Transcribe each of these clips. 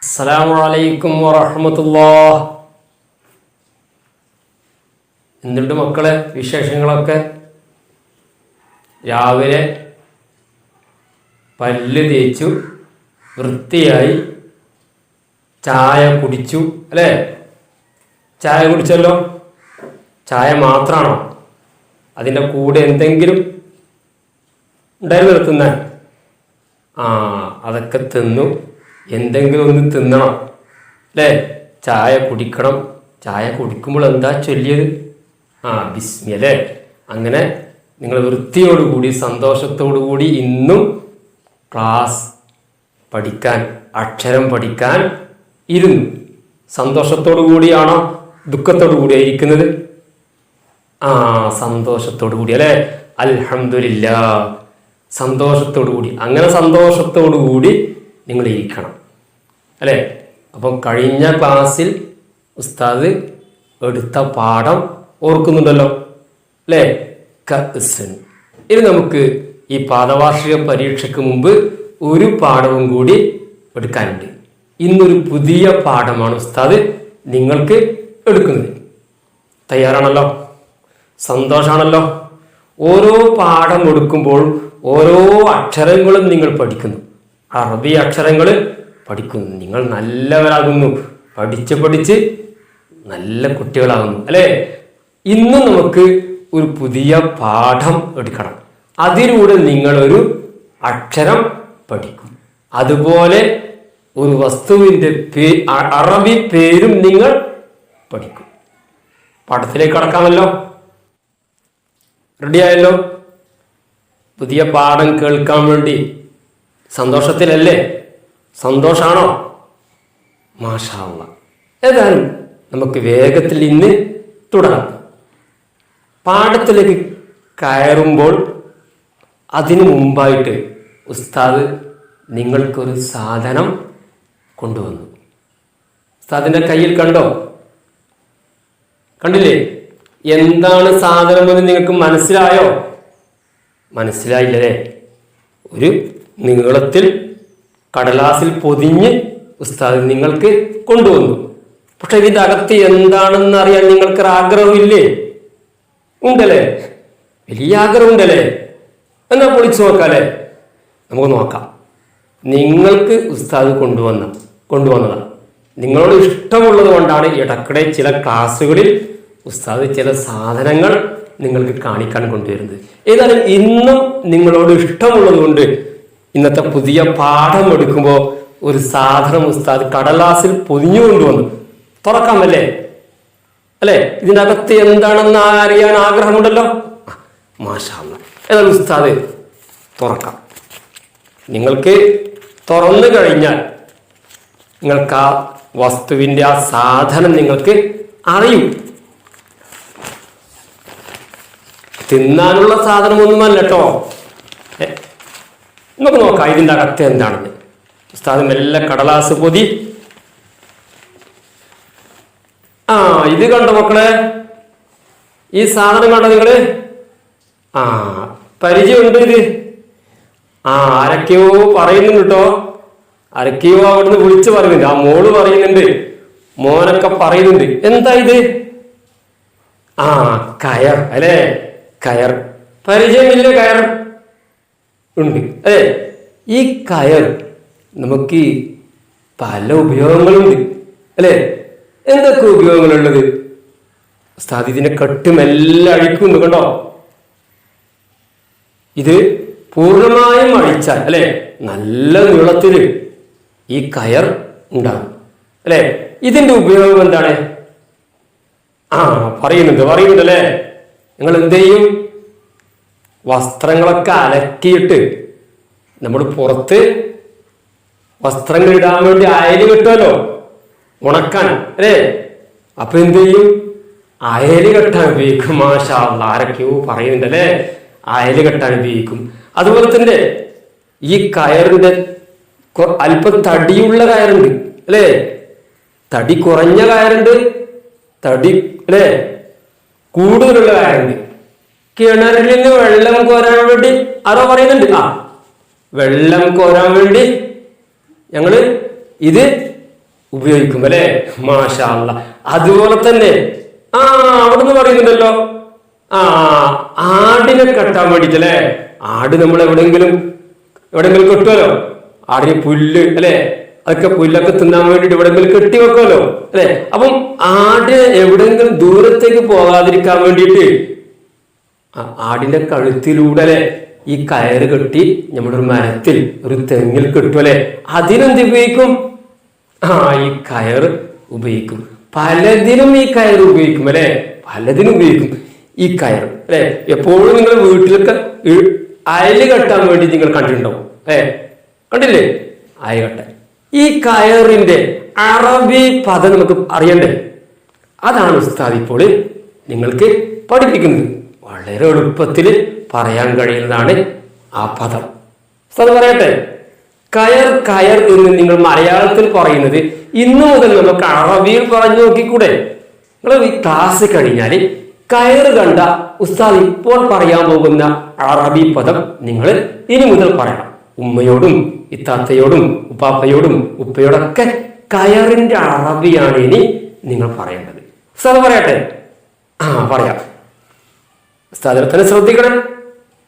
അസ്സലാമു അലൈക്കും വറഹ്മത്തുള്ളാഹ്. എന്തുണ്ട് മക്കളെ വിശേഷങ്ങളൊക്കെ? രാവിലെ പല്ല് തേച്ചു വൃത്തിയായി ചായ കുടിച്ചു അല്ലേ? ചായ കുടിച്ചല്ലോ. ചായ മാത്രമാണോ? അതിൻ്റെ കൂടെ എന്തെങ്കിലും ഉണ്ടായിരുന്നു തിന്നാൻ? അതൊക്കെ തിന്നു. എന്തെങ്കിലും ഒന്ന് തിന്നണം അല്ലേ? ചായ കുടിക്കണം. ചായ കുടിക്കുമ്പോൾ എന്താ ചൊല്ലിയത്? ബിസ്മി അല്ലേ? അങ്ങനെ നിങ്ങൾ വൃത്തിയോടുകൂടി സന്തോഷത്തോടു കൂടി ഇന്നും ക്ലാസ് പഠിക്കാൻ, അക്ഷരം പഠിക്കാൻ ഇരുന്നു. സന്തോഷത്തോടു കൂടിയാണോ ദുഃഖത്തോടു കൂടിയാണ് ഇരിക്കുന്നത്? സന്തോഷത്തോടു കൂടി അല്ലേ? അൽഹംദുലില്ലാ, സന്തോഷത്തോടു കൂടി. അങ്ങനെ സന്തോഷത്തോടു കൂടി നിങ്ങൾ ഇരിക്കണം അല്ലേ? അപ്പം കഴിഞ്ഞ ക്ലാസ്സിൽ ഉസ്താദ് എടുത്ത പാഠം ഓർക്കുന്നുണ്ടല്ലോ അല്ലേ? ഇനി നമുക്ക് ഈ പാദവാർഷിക പരീക്ഷയ്ക്ക് മുമ്പ് ഒരു പാഠവും കൂടി എടുക്കാനുണ്ട്. ഇന്നൊരു പുതിയ പാഠമാണ് ഉസ്താദ് നിങ്ങൾക്ക് എടുക്കുന്നത്. തയ്യാറാണല്ലോ? സന്തോഷമാണല്ലോ? ഓരോ പാഠം എടുക്കുമ്പോൾ ഓരോ അക്ഷരങ്ങളും നിങ്ങൾ പഠിക്കുന്നു. അറബി അക്ഷരങ്ങൾ പഠിക്കുന്നു. നിങ്ങൾ നല്ലവരാകുന്നു. പഠിച്ച് നല്ല കുട്ടികളാകുന്നു അല്ലേ? ഇന്ന് നമുക്ക് ഒരു പുതിയ പാഠം എടുക്കണം. അതിലൂടെ നിങ്ങളൊരു അക്ഷരം പഠിക്കും. അതുപോലെ ഒരു വസ്തുവിൻ്റെ അറബി പേരും നിങ്ങൾ പഠിക്കും. പാഠത്തിലേക്ക് കടക്കാമല്ലോ? റെഡിയായല്ലോ? പുതിയ പാഠം കേൾക്കാൻ വേണ്ടി സന്തോഷത്തിലല്ലേ? സന്തോഷാണോ? മാഷാ അല്ലാഹ്. ഏതായാലും നമുക്ക് വേഗത്തിൽ ഇന്ന് തുടങ്ങാം. പാഠത്തിലേക്ക് കയറുമ്പോൾ അതിനു മുമ്പായിട്ട് ഉസ്താദ് നിങ്ങൾക്കൊരു സാധനം കൊണ്ടുവന്നു. ഉസ്താദിന്റെ കയ്യിൽ കണ്ടോ? കണ്ടില്ലേ? എന്താണ് സാധനം എന്ന് നിങ്ങൾക്ക് മനസ്സിലായോ? മനസ്സിലായില്ലേ? ഒരു നീളത്തിൽ കടലാസിൽ പൊതിഞ്ഞ് ഉസ്താദ് നിങ്ങൾക്ക് കൊണ്ടുവന്നു. പക്ഷെ ഇതിൻ്റെ അകത്ത് എന്താണെന്ന് അറിയാൻ നിങ്ങൾക്ക് ആഗ്രഹമില്ലേ? ഉണ്ടല്ലേ? വലിയ ആഗ്രഹം ഉണ്ടല്ലേ? എന്നാ പൊളിച്ചു നോക്കാല്ലേ? നമുക്ക് നോക്കാം. നിങ്ങൾക്ക് ഉസ്താദ് കൊണ്ടുവന്നതാണ്. നിങ്ങളോട് ഇഷ്ടമുള്ളത് കൊണ്ടാണ് ഇടയ്ക്കിടെ ചില ക്ലാസ്സുകളിൽ ഉസ്താദ് ചില സാധനങ്ങൾ നിങ്ങൾക്ക് കാണിക്കാൻ കൊണ്ടുവരുന്നത്. ഏതായാലും ഇന്നും നിങ്ങളോട് ഇഷ്ടമുള്ളത് കൊണ്ട് ഇന്നത്തെ പുതിയ പാഠം എടുക്കുമ്പോൾ ഒരു സാധനം ഉസ്താദ് കടലാസിൽ പൊതിഞ്ഞു കൊണ്ടുവന്നു. തുറക്കാമല്ലേ? അല്ലേ? ഇതിൻ്റെ അകത്ത് എന്താണെന്ന് അറിയാൻ ആഗ്രഹമുണ്ടല്ലോ? മാഷാ അല്ലാഹ്. ഏതായാലും ഉസ്താദ് തുറക്കാം. നിങ്ങൾക്ക് തുറന്നു കഴിഞ്ഞാൽ നിങ്ങൾക്ക് ആ വസ്തുവിൻ്റെ ആ സാധനം നിങ്ങൾക്ക് അറിയും. തിന്നാനുള്ള സാധനമൊന്നുമല്ല കേട്ടോ. നമുക്ക് നോക്കാം ഇതിൻ്റെ അകത്ത് എന്താണെന്ന്. ഉസ്താദ് മെല്ലെ കടലാസ് പൊതി. ഇത് കണ്ടോ മക്കളെ? ഈ സാധനം കണ്ടോ നിങ്ങള്? പരിചയമുണ്ട് ഇത്? ആരൊക്കെയോ പറയുന്നുണ്ട് കേട്ടോ. ആരൊക്കെയോ അവിടുന്ന് വിളിച്ചു പറയുന്നുണ്ട്. ആ മോള് പറയുന്നുണ്ട്, മോനൊക്കെ പറയുന്നുണ്ട്. എന്താ ഇത്? കയർ അല്ലേ? കയർ. പരിചയമില്ല? കയർ ഉണ്ട് അല്ലേ? ഈ കയർ നമുക്ക് പല ഉപയോഗങ്ങളുണ്ട് അല്ലേ? എന്തൊക്കെ ഉപയോഗങ്ങളുള്ളത്? ഉസ്താദ് ഇതിനെ കെട്ടുമെല്ലാം അഴിക്കുന്നു കണ്ടോ? ഇത് പൂർണ്ണമായും അഴിച്ചാൽ അല്ലെ നല്ല നീളത്തില് ഈ കയർ ഉണ്ടാകും അല്ലെ? ഇതിന്റെ ഉപയോഗം എന്താണ്? പറയുന്നുണ്ട് അല്ലേ? നിങ്ങൾ എന്ത് ചെയ്യും? വസ്ത്രങ്ങളൊക്കെ അലക്കിയിട്ട് നമ്മൾ പുറത്ത് വസ്ത്രങ്ങൾ ഇടാൻ വേണ്ടി അയല് കെട്ടുമല്ലോ, ഉണക്കാൻ അല്ലേ? അപ്പൊ എന്ത് ചെയ്യും? അയല് കെട്ടാൻ ഉപയോഗിക്കും. മാഷാ അല്ലാഹ്. ആരൊക്കെയോ പറയുന്നുണ്ടല്ലേ? അയല് കെട്ടാൻ ഉപയോഗിക്കും. അതുപോലെ തന്നെ ഈ കയറിന്റെ അല്പം തടിയുള്ള കയറുണ്ട് അല്ലേ? തടി കുറഞ്ഞ കയറുണ്ട്, തടി അല്ലേ കൂടുതലുള്ള കയറുണ്ട്. കിണറിൽ നിന്ന് വെള്ളം കോരാൻ വേണ്ടി ആരോ പറയുന്നുണ്ട്. വെള്ളം കോരാൻ വേണ്ടി ഞങ്ങള് ഇത് ഉപയോഗിക്കും അല്ലെ? മാഷാ അല്ലാഹ്. അതുപോലെ തന്നെ അവിടുന്ന് പറയുന്നുണ്ടല്ലോ, ആടിനെ കെട്ടാൻ വേണ്ടിട്ടല്ലേ? ആട് നമ്മൾ എവിടെങ്കിലും കെട്ടുമല്ലോ, ആടിന് പുല്ല് അല്ലെ, അതൊക്കെ പുല്ലൊക്കെ തിന്നാൻ വേണ്ടിട്ട് എവിടെങ്കിലും കെട്ടി വെക്കുമല്ലോ അല്ലെ? അപ്പം ആട് എവിടെങ്കിലും ദൂരത്തേക്ക് പോകാതിരിക്കാൻ വേണ്ടിയിട്ട് ആടിന്റെ കഴുത്തിലൂടെ അല്ലെ ഈ കയറ് കെട്ടി നമ്മുടെ ഒരു മരത്തിൽ ഒരു തെങ്ങിൽ കെട്ടും അല്ലെ? അതിനെന്ത് ഉപയോഗിക്കും? ഈ കയറ് ഉപയോഗിക്കും. പലതിനും ഈ കയറ് ഉപയോഗിക്കും അല്ലെ? പലതിനും ഉപയോഗിക്കും ഈ കയറ് അല്ലെ? എപ്പോഴും നിങ്ങൾ വീട്ടിലൊക്കെ അയല് കെട്ടാൻ വേണ്ടി നിങ്ങൾ കണ്ടിട്ടുണ്ടാവും അല്ലെ? കണ്ടില്ലേ? അയൽ കെട്ടാൻ. ഈ കയറിന്റെ അറബി പദം നമുക്ക് അറിയണ്ടേ? അതാണ് ഉസ്താദ് ഇപ്പോൾ നിങ്ങൾക്ക് പഠിപ്പിക്കുന്നത്. വളരെ എളുപ്പത്തിൽ പറയാൻ കഴിയുന്നതാണ് ആ പദം. ഉസ്താദ് പറയട്ടെ, കയർ എന്ന് നിങ്ങൾ മലയാളത്തിൽ പറയുന്നത് ഇന്നു മുതൽ നമുക്ക് അറബിയിൽ പറഞ്ഞു നോക്കിക്കൂടെ? നിങ്ങൾ ഈ ക്ലാസ് കഴിഞ്ഞാൽ കയറ് കണ്ട ഉസ്താദ് ഇപ്പോൾ പറയാൻ പോകുന്ന അറബി പദം നിങ്ങൾ ഇനി മുതൽ പറയണം. ഉമ്മയോടും ഇത്താത്തയോടും ഉപ്പാപ്പയോടും ഉപ്പയോടൊക്കെ കയറിന്റെ അറബിയാണ് ഇനി നിങ്ങൾ പറയേണ്ടത്. ഉസ്താദ് പറയട്ടെ? പറയാം. ഉസ്താദിനെ തന്നെ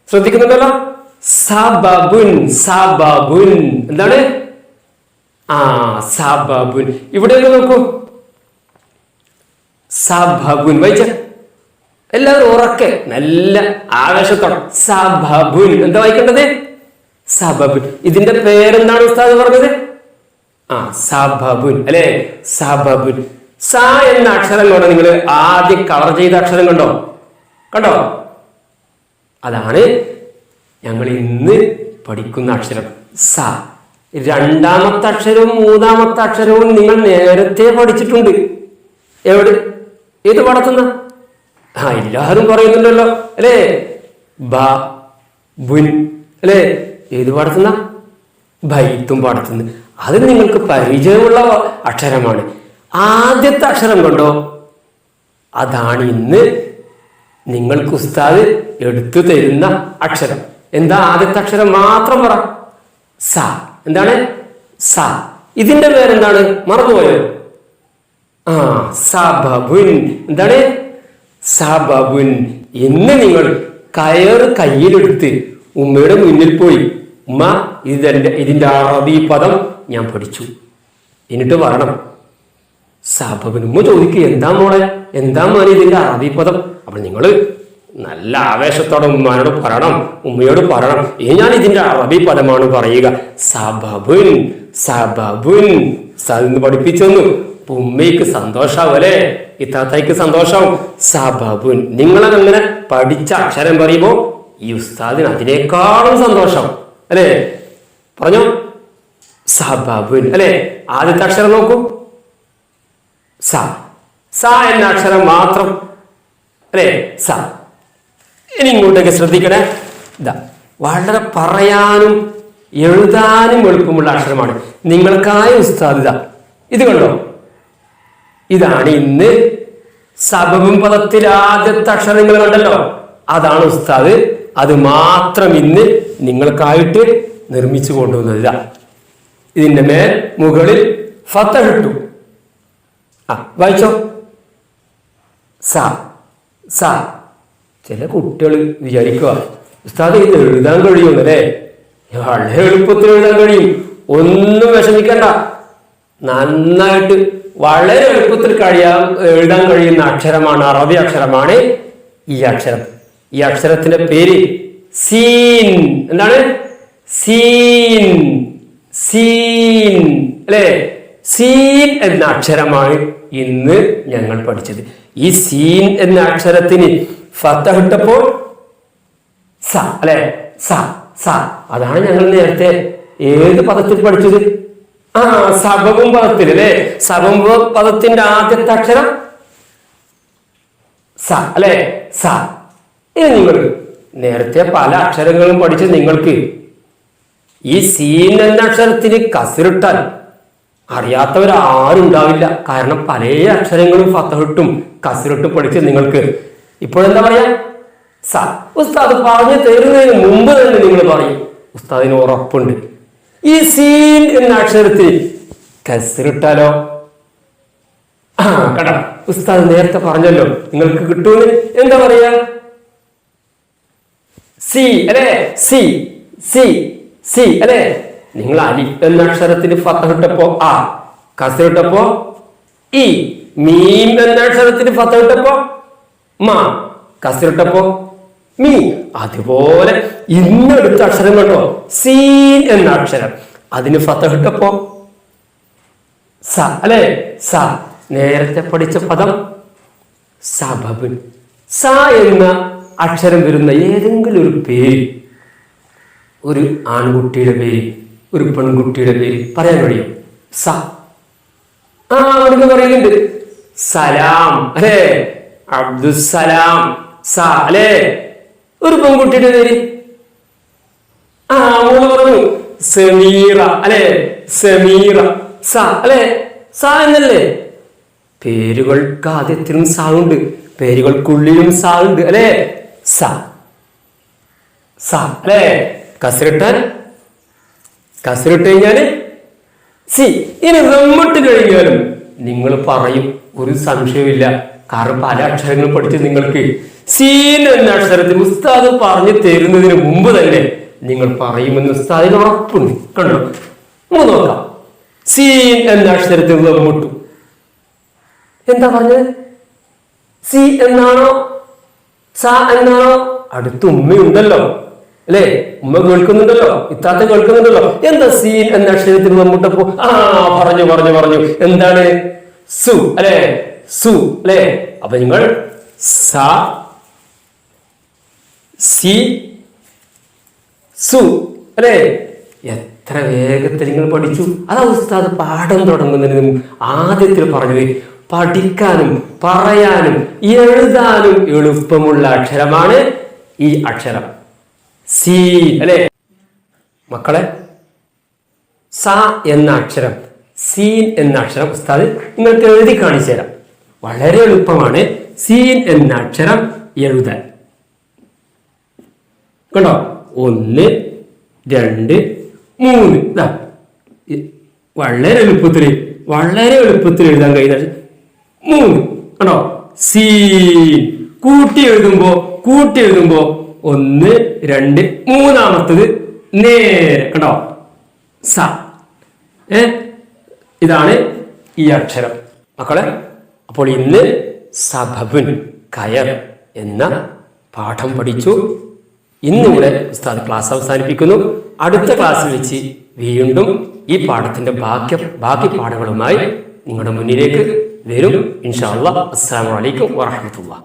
ശ്രദ്ധിക്കുന്നുണ്ടല്ലോ. സബബുൻ. എന്താണ്? സബബുൻ. ഇവിടെയൊക്കെ നോക്കൂ. സബബുൻ വായിച്ച എല്ലാവരും ഉറക്കെ നല്ല ആവേശത്തോടെ സബബുൻ. എന്താ വായിക്കേണ്ടത്? സബബുൻ. ഇതിന്റെ പേരെന്താണ് ഉസ്താദ് പറഞ്ഞത്? സബബുൻ അല്ലെ? സബബുൻ. സ എന്ന അക്ഷരം കൊണ്ട് നിങ്ങൾ ആദ്യം കളർ ചെയ്ത അക്ഷരം കണ്ടോ? അതാണ് ഞങ്ങൾ ഇന്ന് പഠിക്കുന്ന അക്ഷരം സ. രണ്ടാമത്തെ അക്ഷരവും മൂന്നാമത്തെ അക്ഷരവും നിങ്ങൾ നേരത്തെ പഠിച്ചിട്ടുണ്ട്. ഏത് പാടത്തുന്ന? എല്ലാവരും പറയുന്നുണ്ടല്ലോ അല്ലേ? ബ ബുൻ അല്ലേ? ഏത് പാടത്തുന്ന? ബൈത്തും പാടത്തുനിന്ന്. അത് നിങ്ങൾക്ക് പരിചയമുള്ള അക്ഷരമാണ്. ആദ്യത്തെ അക്ഷരം കണ്ടോ? അതാണ് ഇന്ന് നിങ്ങൾക്ക് ഉസ്താദ് എടുത്തു തരുന്ന അക്ഷരം. എന്താ ആദ്യത്തെ അക്ഷരം? മാത്രം പറ. സ. എന്താണ്? സ. ഇതിന്റെ പേരെന്താണ്? മറന്നുപോയോ? സബബുൻ. എന്താണ്? സബബുൻ. ഇന്ന് നിങ്ങൾ കയറ് കയ്യിലെടുത്ത് ഉമ്മയുടെ മുന്നിൽ പോയി, ഉമ്മ ഇതിന്റെ അറബി പദം ഞാൻ പഠിച്ചു, എന്നിട്ട് പറയണം സബബുൻ. ഉമ്മ ചോദിക്കുക, എന്താ മോളെ, എന്താ മോനെ ഇതിന്റെ അറബി പദം? അപ്പൊ നിങ്ങള് നല്ല ആവേശത്തോടെ ഉമ്മയോട് പറയണം, ഉമ്മയോട് പറയണം, ഞാൻ ഇതിന്റെ അറബി പദമാണ് പറയുക. സബബുൻ. എന്ന് പഠിപ്പിച്ചു തന്നു. ഉമ്മയ്ക്ക് സന്തോഷാവും അല്ലെ? ഇത്താത്തയ്ക്ക് സന്തോഷാവും. സബബുൻ. നിങ്ങളങ്ങനെ പഠിച്ച അക്ഷരം പറയുമ്പോ ഈ ഉസ്താദിന് അതിനേക്കാളും സന്തോഷം അല്ലെ? പറഞ്ഞോ. സബബുൻ അല്ലെ? ആദ്യത്തെ അക്ഷരം നോക്കൂ. സ എന്ന അക്ഷരം മാത്രം അല്ലെ? സ. ഇനി ഇങ്ങോട്ടേക്ക് ശ്രദ്ധിക്കണേ. ഇതാ വളരെ പറയാനും എഴുതാനും എളുപ്പമുള്ള അക്ഷരമാണ്. നിങ്ങൾക്കായ ഉസ്താദ് ഇത് കണ്ടോ? ഇതാണ് ഇന്ന് സബബും പദത്തിൽ ആദ്യത്തെ അക്ഷരങ്ങൾ കണ്ടല്ലോ, അതാണ് ഉസ്താദ്. അത് മാത്രം ഇന്ന് നിങ്ങൾക്കായിട്ട് നിർമ്മിച്ചു കൊണ്ടുവന്നത്. ഇതിന്റെ മേൽ മുകളിൽ ഫതഹ് ഇട്ടു. വായിച്ചോ. സ. ചില കുട്ടികൾ വിചാരിക്കുക, ഉസ്താദ് ഇത് എഴുതാൻ കഴിയുമല്ലേ? വളരെ എളുപ്പത്തിൽ എഴുതാൻ കഴിയും, ഒന്നും വിഷമിക്കണ്ട. നന്നായിട്ട് വളരെ എളുപ്പത്തിൽ എഴുതാൻ കഴിയുന്ന അക്ഷരമാണ്, അറബി അക്ഷരമാണ് ഈ അക്ഷരം. ഈ അക്ഷരത്തിന്റെ പേര് സീൻ. എന്താണ്? സീൻ അല്ലെ? സീൻ എന്ന അക്ഷരമാണ് ഇന്ന് ഞങ്ങൾ പഠിച്ചത്. ഈ സീൻ എന്ന അക്ഷരത്തിന് ഫതഹ് ഇട്ടപ്പോൾ സ അല്ലെ? സ. അതാണ് ഞങ്ങൾ നേരത്തെ ഏത് പദത്തിൽ പഠിച്ചത്? സബബും പദത്തിൽ അല്ലെ? സബബും പദത്തിന്റെ ആദ്യത്തെ അക്ഷരം സ അല്ലെ? സ. ഇനി നിങ്ങൾ നേരത്തെ പല അക്ഷരങ്ങളും പഠിച്ച് നിങ്ങൾക്ക് ഈ സീൻ എന്ന അക്ഷരത്തിന് കസ്റിട്ടാൽ അറിയാത്തവരാരും ഉണ്ടാവില്ല. കാരണം പല അക്ഷരങ്ങളും ഫതഹിട്ടും കസ്റിട്ടും പഠിച്ച് നിങ്ങൾക്ക് ഇപ്പോഴെന്താ പറയാ? സ. ഉസ്താദ് പറഞ്ഞു തരുന്നതിന് മുമ്പ് തന്നെ നിങ്ങൾ പറയും, ഉസ്താദിന് ഉറപ്പുണ്ട് ഈ സീൻ എന്ന അക്ഷരത്തിൽ കസ്റിട്ടാലോ കട ഉസ്താദ് നേരത്തെ പറഞ്ഞല്ലോ നിങ്ങൾക്ക് കിട്ടൂന്ന്. എന്താ പറയാ? സി അല്ലെ? സി സി സി അല്ലെ? നിങ്ങൾ അലിഫ് എന്ന അക്ഷരത്തിന് ഫതഹ് ഇട്ടപ്പോ ആ, കസ്ർ ഇട്ടപ്പോ ഇ, മീം എന്ന അക്ഷരത്തിന് ഫതഹ് ഇട്ടപ്പോ മാ, കസ്ർ ഇട്ടപ്പോ മീ. അതുപോലെ ഇന്നെടുത്ത അക്ഷരം കണ്ടോ, സീൻ എന്ന അക്ഷരം, അതിന് ഫതഹ് ഇട്ടപ്പോ സ അല്ലെ? സ. നേരത്തെ പഠിച്ച പദം സബബ്. സ എന്ന അക്ഷരം വരുന്ന ഏതെങ്കിലും ഒരു പേര്, ഒരു ആൺകുട്ടിയുടെ പേര്, ഒരു പെൺകുട്ടിയുടെ പേര് പറയാൻ കഴിയും? സ. അവിടുന്ന് പറയുന്നുണ്ട് സലാം അല്ലെ? അബ്ദുസലാം. സ അല്ലെ? ഒരു പെൺകുട്ടിയുടെ പേര് മോള് പറഞ്ഞു സമീറ അല്ലെ? സമീറ. സ അല്ലെ? സ എന്നല്ലേ? പേരുകൾക്ക് ആദ്യത്തിനും സ ഉണ്ട്, പേരുകൾക്കുള്ളിലും സ ഉണ്ട് അല്ലെ? സ സ അല്ലെ? കസ്രിട്ട് കഴിഞ്ഞാല് സി. ഇനി റമ്മിട്ട് കഴിഞ്ഞാലും നിങ്ങൾ പറയും, ഒരു സംശയമില്ല. കാരണം പല അക്ഷരങ്ങൾ പഠിച്ച് നിങ്ങൾക്ക് സീൻ എന്ന അക്ഷരത്തിൽ ഉസ്താദ് പറഞ്ഞു തരുന്നതിന് മുമ്പ് തന്നെ നിങ്ങൾ പറയുമെന്ന് ഉസ്താദിന് ഉറപ്പുണ്ട്. കണ്ടോ? നമുക്ക് നോക്കാം. സീൻ എന്ന അക്ഷരത്തിൽ റമ്മിട്ടു. എന്താ പറഞ്ഞത്? സി എന്നാണോ സ എന്നാണോ? അടുത്ത് ഉമ്മയുണ്ടല്ലോ അല്ലെ? ഉമ്മ കേൾക്കുന്നുണ്ടല്ലോ, ഇത്താത്ത കേൾക്കുന്നുണ്ടല്ലോ. എന്താ സീൻ എന്ന അക്ഷരത്തിൽ റമ്മിട്ടപ്പോ പറഞ്ഞു. എന്താണ്? സു അല്ലെ? സു അല്ലെ? അപ്പൊ നിങ്ങൾ സ സി സു അല്ലെ? എത്ര വേഗത്തിൽ നിങ്ങൾ പഠിച്ചു. അതാ ഉസ്താദ് പാഠം തുടങ്ങുന്നതിന് ആദ്യത്തിൽ പറഞ്ഞത് പഠിക്കാനും പറയാനും എഴുതാനും എളുപ്പമുള്ള അക്ഷരമാണ് ഈ അക്ഷരം സി അല്ലെ? മക്കളെ, സ എന്ന അക്ഷരം, സീൻ എന്ന അക്ഷരം ഉസ്താദ് നിങ്ങൾക്ക് എഴുതി കാണിച്ചു തരാം. വളരെ എളുപ്പമാണ് സീൻ എന്ന അക്ഷരം എഴുതാൻ. കണ്ടോ? 1 2 3. വളരെ എളുപ്പത്തിൽ എഴുതാൻ കഴിയുന്ന 3. കണ്ടോ? സീൻ. കൂട്ടി എഴുതുമ്പോ 1 2 മൂന്നാമത്തത് നേരെ. കണ്ടോ? സ. ഇതാണ് ഈ അക്ഷരം മക്കളെ. അപ്പോൾ ഇന്ന് സബബുൻ കയർ എന്ന പാഠം പഠിച്ചു. ഇന്നിവിടെ ഉസ്താദ് ക്ലാസ് അവസാനിപ്പിക്കുന്നു. അടുത്ത ക്ലാസ്സിൽ വെച്ച് വീണ്ടും ഈ പാഠത്തിന്റെ ബാക്കി പാഠങ്ങളുമായി നിങ്ങളുടെ മുന്നിലേക്ക് വരും ഇൻഷാ അല്ലാഹ്. അസ്സലാമു അലൈക്കും വറഹ്മത്തുള്ളാഹി.